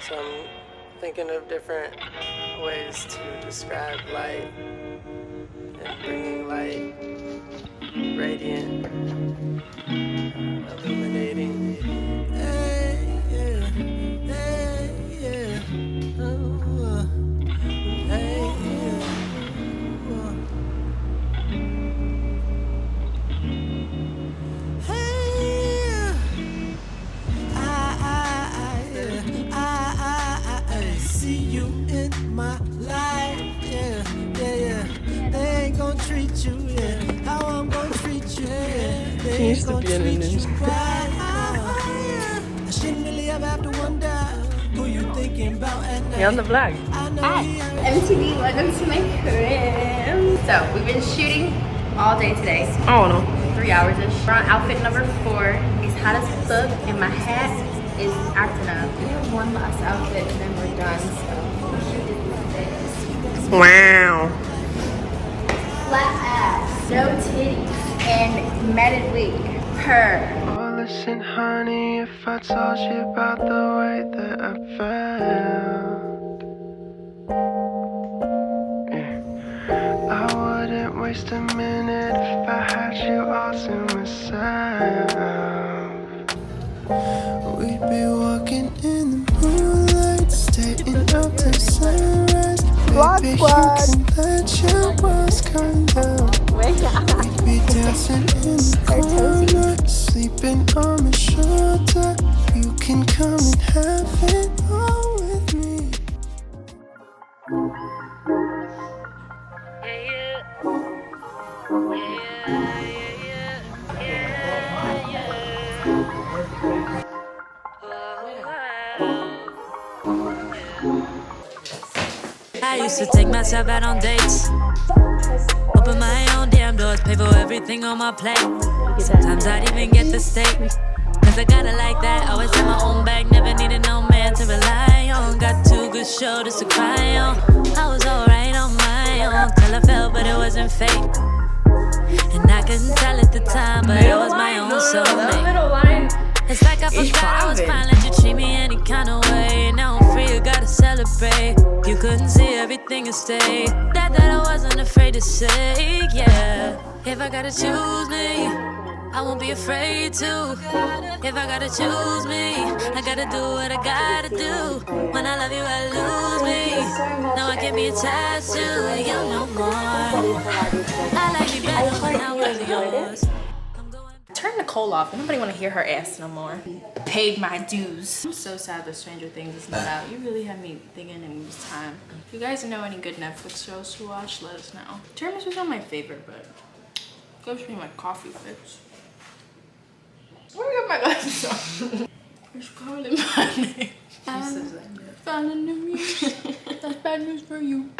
So I'm thinking of different ways to describe light and bringing light, radiant, illuminating. Hey, yeah, hey, yeah, oh, hey, yeah, oh. I see you in my life, yeah, yeah, yeah. They ain't gon' treat you, yeah. How I'm gon' treat you, yeah. They ain't gon' treat you right. I shouldn't really have to wonder who you thinking about at night. You're on the vlog. Hi, MTV, welcome to my crib. So, we've been shooting all day today. Oh no. 3 hours-ish. We're on outfit number 4. It's hot as fuck, and my hat is acting up. We have one last outfit, and then we're done, so. Wow. Flat ass, no titties, and matted wig. Purr. Oh, listen, honey, if I told you about the way that I felt, yeah, I wouldn't waste a minute if I had you all to myself. We'd be walking in the moonlight, staying up till sunrise. Baby, you can let your walls come down. We'd be dancing in the corner, sleeping on my shoulder. You can come and have it all with me. I used to take myself out on dates, open my own damn doors, pay for everything on my plate. Sometimes I'd even get the steak, cause I got it like that. Always had my own bag, never needed no man to rely on. Got 2 good shoulders to cry on. I was alright on my own, till I fell, but it wasn't fake. And I couldn't tell at the time, but it was my own soulmate. It's like I forgot I was fine, let you treat me any kind of way. Now I'm free, I gotta celebrate. You couldn't see everything and stay. That I wasn't afraid to say, yeah. If I gotta choose me, I won't be afraid to. If I gotta choose me, I gotta do what I gotta do. When I love you, I lose me. No, I can't be attached to you no more. I like you better when I was yours. Turn Nicole off. Nobody want to hear her ass no more. Paid my dues. I'm so sad that Stranger Things is not out. You really had me thinking it was time. If you guys know any good Netflix shows to watch, let us know. Tiramisu not my favorite, but gives me my coffee fix. Where do I get my glasses on? It's calling my name. Found a new news. That's bad news for you.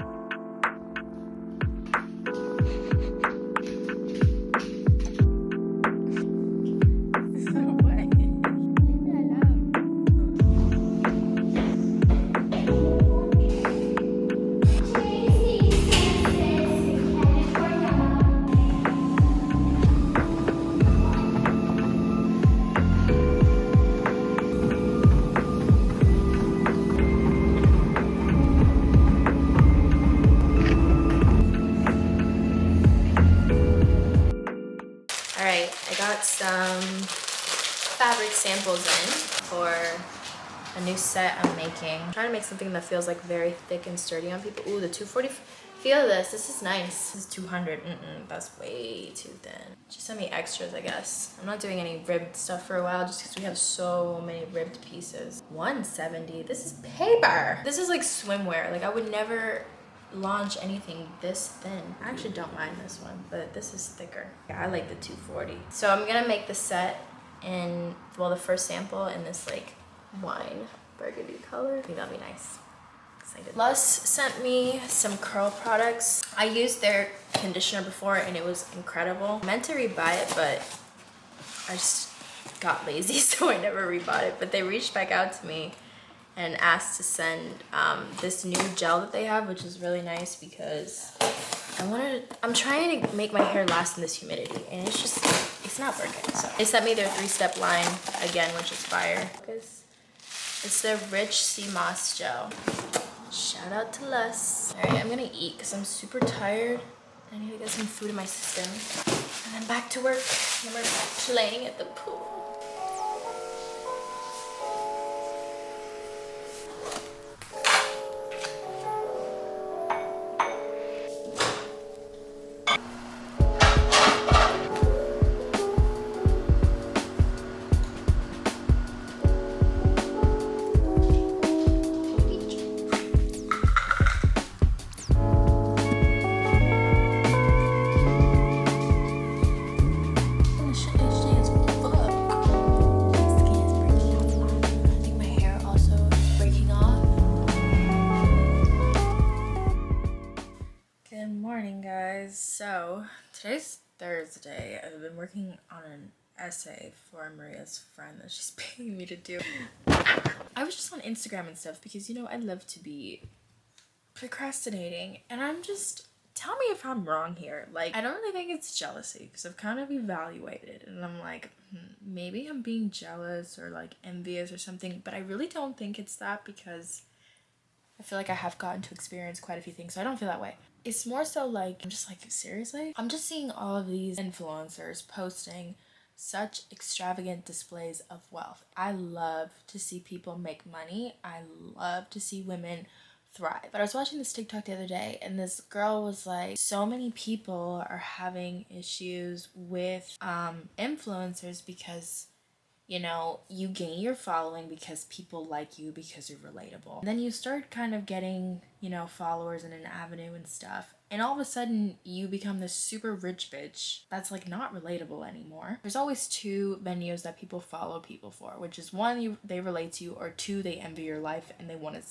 I got some fabric samples in for a new set I'm making. I'm trying to make something that feels like very thick and sturdy on people. Ooh, the 240, feel this. This is nice. This is 200. That's way too thin. Just send me extras, I guess. I'm not doing any ribbed stuff for a while just because we have so many ribbed pieces. 170. This is paper. This is like swimwear. Like I would never launch anything this thin. I actually don't mind this one, but this is thicker. Yeah, I like the 240. So I'm gonna make the set in, well, the first sample in this like wine burgundy color. I think that'll be nice. Excited. Lus sent me some curl products. I used their conditioner before and it was incredible. I meant to rebuy it, but I just got lazy, so I never rebought it. But they reached back out to me and asked to send this new gel that they have, which is really nice because I'm trying to make my hair last in this humidity and it's not working. So they sent me their 3-step line again, which is fire. Because It's their Rich Sea Moss Gel. Shout out to Les. All right, I'm gonna eat because I'm super tired. I need to get some food in my system. And then back to work. And we're playing at the pool. So today's Thursday. I've been working on an essay for Maria's friend that she's paying me to do. I was just on Instagram and stuff because, you know, I love to be procrastinating, and I'm just, tell me if I'm wrong here. Like, I don't really think it's jealousy because I've kind of evaluated and I'm like, maybe I'm being jealous or like envious or something, but I really don't think it's that because I feel like I have gotten to experience quite a few things, so I don't feel that way. It's more so like, I'm just like, seriously? I'm just seeing all of these influencers posting such extravagant displays of wealth. I love to see people make money. I love to see women thrive. But I was watching this TikTok the other day and this girl was like, so many people are having issues with influencers because, you know, you gain your following because people like you because you're relatable. And then you start kind of getting, you know, followers in an avenue and stuff. And all of a sudden you become this super rich bitch that's like not relatable anymore. There's always two venues that people follow people for, which is one, they relate to you, or two, they envy your life and they want to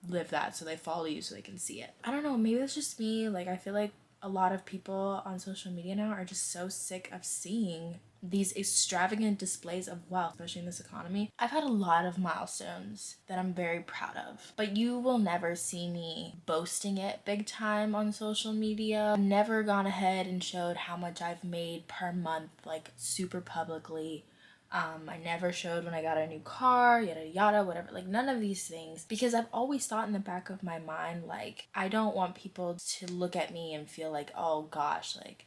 live that, so they follow you so they can see it. I don't know, maybe it's just me. Like, I feel like a lot of people on social media now are just so sick of seeing these extravagant displays of wealth, especially in this economy. I've had a lot of milestones that I'm very proud of, but you will never see me boasting it big time on social media. I've never gone ahead and showed how much I've made per month, like super publicly. I never showed when I got a new car, yada yada, whatever, like none of these things, because I've always thought in the back of my mind, like, I don't want people to look at me and feel like, oh gosh, like,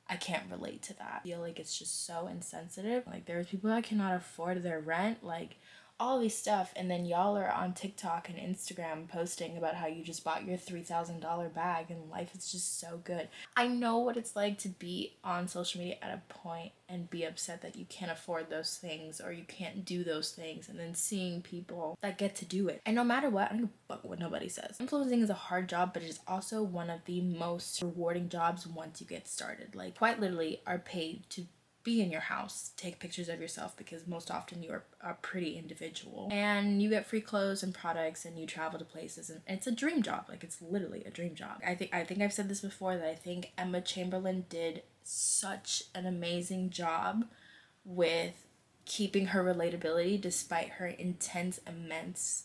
I can't relate to that. I feel like it's just so insensitive. Like, there's people that cannot afford their rent, like all these stuff, and then y'all are on TikTok and Instagram posting about how you just bought your $3,000 bag and life is just so good. I know what it's like to be on social media at a point and be upset that you can't afford those things or you can't do those things, and then seeing people that get to do it. And no matter what, I don't give a fuck what nobody says. Influencing is a hard job, but it is also one of the most rewarding jobs once you get started. Like, quite literally are paid to be in your house, take pictures of yourself, because most often you are a pretty individual, and you get free clothes and products and you travel to places, and it's a dream job. Like, it's literally a dream job. I think I've said this before, that I think Emma Chamberlain did such an amazing job with keeping her relatability despite her immense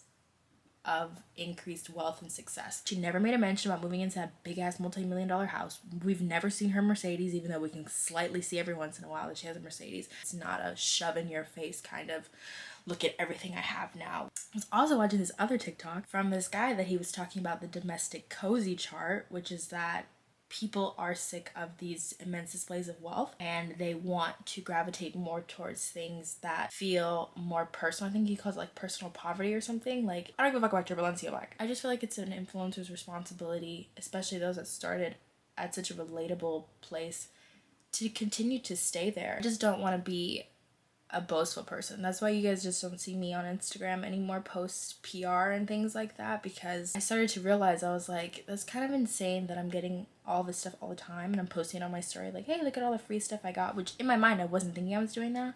of increased wealth and success. She never made a mention about moving into that big ass multi-million-dollar house. We've never seen her Mercedes, even though we can slightly see every once in a while that she has a Mercedes. It's not a shove in your face kind of, look at everything I have now. I was also watching this other TikTok from this guy that he was talking about the domestic cozy chart, which is that people are sick of these immense displays of wealth and they want to gravitate more towards things that feel more personal. I think he calls it like personal poverty or something. Like, I don't give a fuck about your Balenciaga bag. I just feel like it's an influencer's responsibility, especially those that started at such a relatable place, to continue to stay there. I just don't want to be a boastful person. That's why you guys just don't see me on Instagram anymore post PR and things like that, because I started to realize, I was like, that's kind of insane that I'm getting all this stuff all the time and I'm posting it on my story like, hey, look at all the free stuff I got, which in my mind I wasn't thinking I was doing that,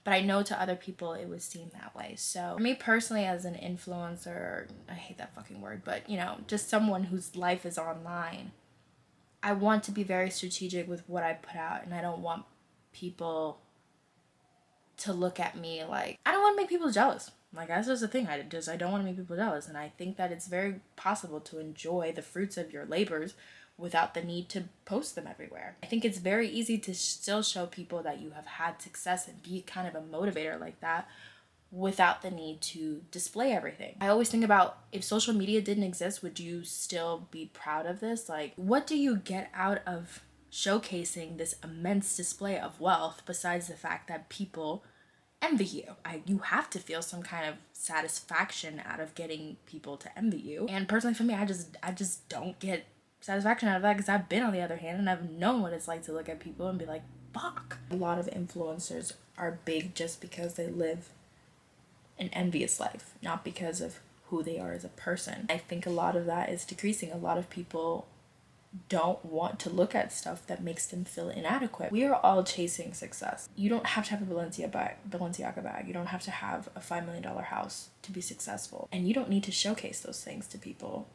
but I know to other people it was seen that way. So for me personally, as an influencer, I hate that fucking word, but you know, just someone whose life is online, I want to be very strategic with what I put out, and I don't want people to look at me like, I don't want to make people jealous. Like, that's just the thing. I don't want to make people jealous, and I think that it's very possible to enjoy the fruits of your labors without the need to post them everywhere. I think it's very easy to still show people that you have had success and be kind of a motivator like that, without the need to display everything. I always think about, if social media didn't exist, would you still be proud of this? Like, what do you get out of showcasing this immense display of wealth besides the fact that people envy you? You have to feel some kind of satisfaction out of getting people to envy you. And personally for me, I just don't get satisfaction out of that, because I've been on the other hand and I've known what it's like to look at people and be like, fuck. A lot of influencers are big just because they live an envious life, not because of who they are as a person. I think a lot of that is decreasing. A lot of people don't want to look at stuff that makes them feel inadequate. We are all chasing success. You don't have to have a Balenciaga bag. You don't have to have a $5 million house to be successful. And you don't need to showcase those things to people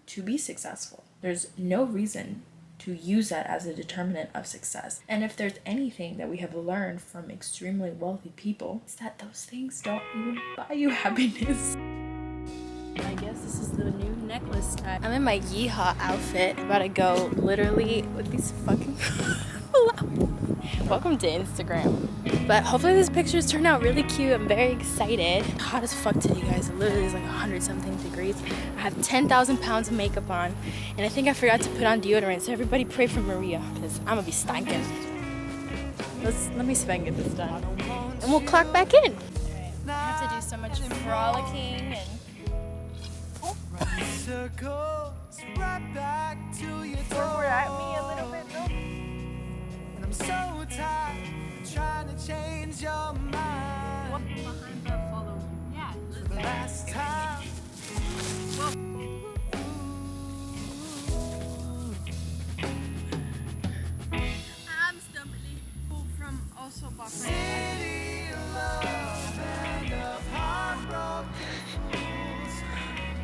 to be successful. There's no reason to use that as a determinant of success. And if there's anything that we have learned from extremely wealthy people, it's that those things don't even buy you happiness. I guess this is the new necklace type. I'm in my yeehaw outfit, about to go literally with these fucking welcome to Instagram. But hopefully these pictures turn out really cute. I'm very excited. Hot as fuck today, guys. It literally is like 100 something degrees. I have 10,000 pounds of makeup on, and I think I forgot to put on deodorant, so everybody pray for Maria, because I'm gonna be stinking. Let me see if I can get this done, and we'll clock back in. I have to do so much frolicking and circles right back to your door. forward at me a little bit, though. And I'm so tired of trying to change your mind. Walk behind the follow. Yeah. For the last time. I'm stumbling from also City of love and of heartbroken fools.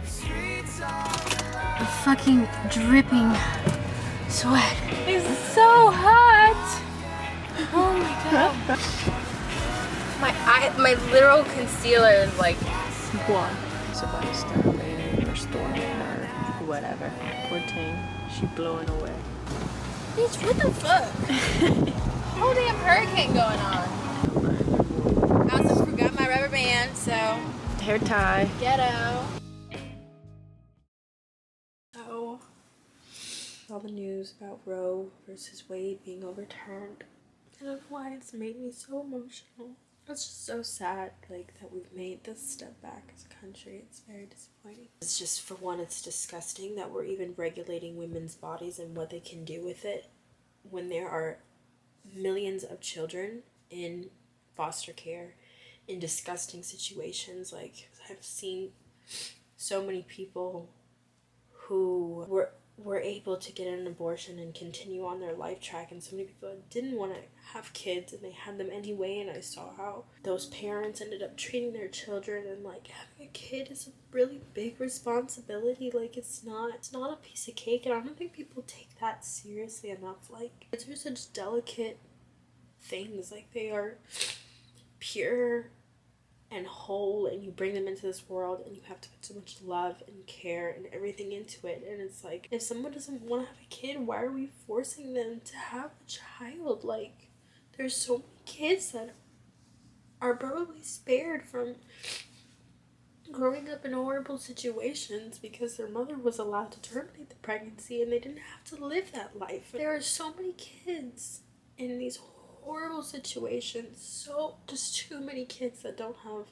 The streets are fucking dripping sweat. It's so hot. Oh my god. My literal concealer is like One. It's about to start raining or storming or whatever. Poor Ting. She blowing away. bitch, what the fuck? Whole damn hurricane going on. I also forgot my rubber band, so Hair tie. ghetto. So, all the news about Roe versus Wade being overturned, and why it's made me so emotional. It's just so sad, like, that we've made this step back as a country. It's very disappointing. It's just, for one, it's disgusting that we're even regulating women's bodies and what they can do with it when there are millions of children in foster care in disgusting situations. Like, I've seen so many people who were able to get an abortion and continue on their life track, and so many people that didn't want to have kids and they had them anyway, and I saw how those parents ended up treating their children, and like, having a kid is a really big responsibility. Like, it's not a piece of cake, and I don't think people take that seriously enough. Like, kids are such delicate things. Like, they are pure and whole, and you bring them into this world and you have to put so much love and care and everything into it. And it's like, if someone doesn't want to have a kid, why are we forcing them to have a child? Like, there's so many kids that are probably spared from growing up in horrible situations because their mother was allowed to terminate the pregnancy and they didn't have to live that life. There are so many kids in these horrible situations, so just too many kids that don't have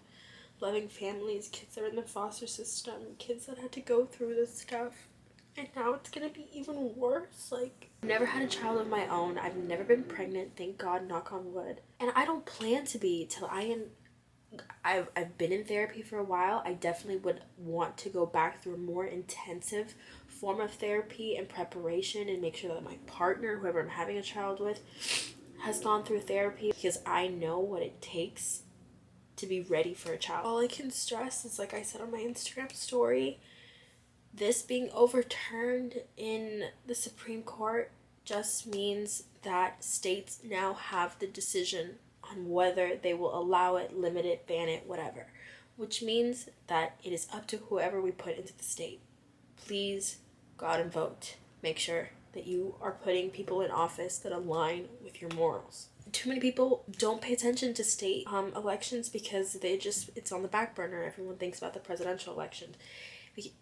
loving families, kids that are in the foster system, kids that had to go through this stuff, and now it's gonna be even worse. Like, I've never had a child of my own. I've never been pregnant, thank God, knock on wood, and I don't plan to be till I've been in therapy for a while. I definitely would want to go back through a more intensive form of therapy and preparation and make sure that my partner, whoever I'm having a child with, has gone through therapy, because I know what it takes to be ready for a child. All I can stress is, like I said on my Instagram story, this being overturned in the Supreme Court just means that states now have the decision on whether they will allow it, limit it, ban it, whatever, which means that it is up to whoever we put into the state. Please, go out and vote. Make sure that you are putting people in office that align with your morals. too many people don't pay attention to state elections because it's on the back burner. Everyone thinks about the presidential election.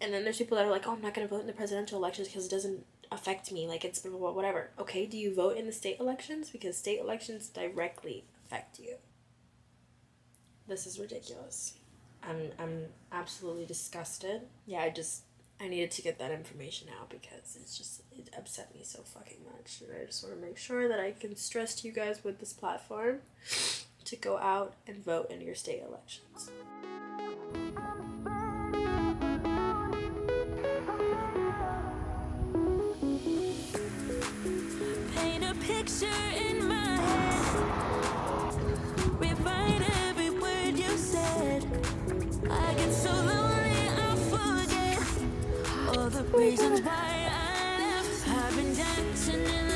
And then there's people that are like, oh, I'm not going to vote in the presidential elections because it doesn't affect me. Like, it's whatever. Okay, do you vote in the state elections? Because state elections directly affect you. This is ridiculous. I'm absolutely disgusted. Yeah, I needed to get that information out because it upset me so fucking much. And I just want to make sure that I can stress to you guys with this platform to go out and vote in your state elections. Paint a picture in my head. Rewrite every word you said. I get so lonely, I forget all the reasons why I left. I've been dancing in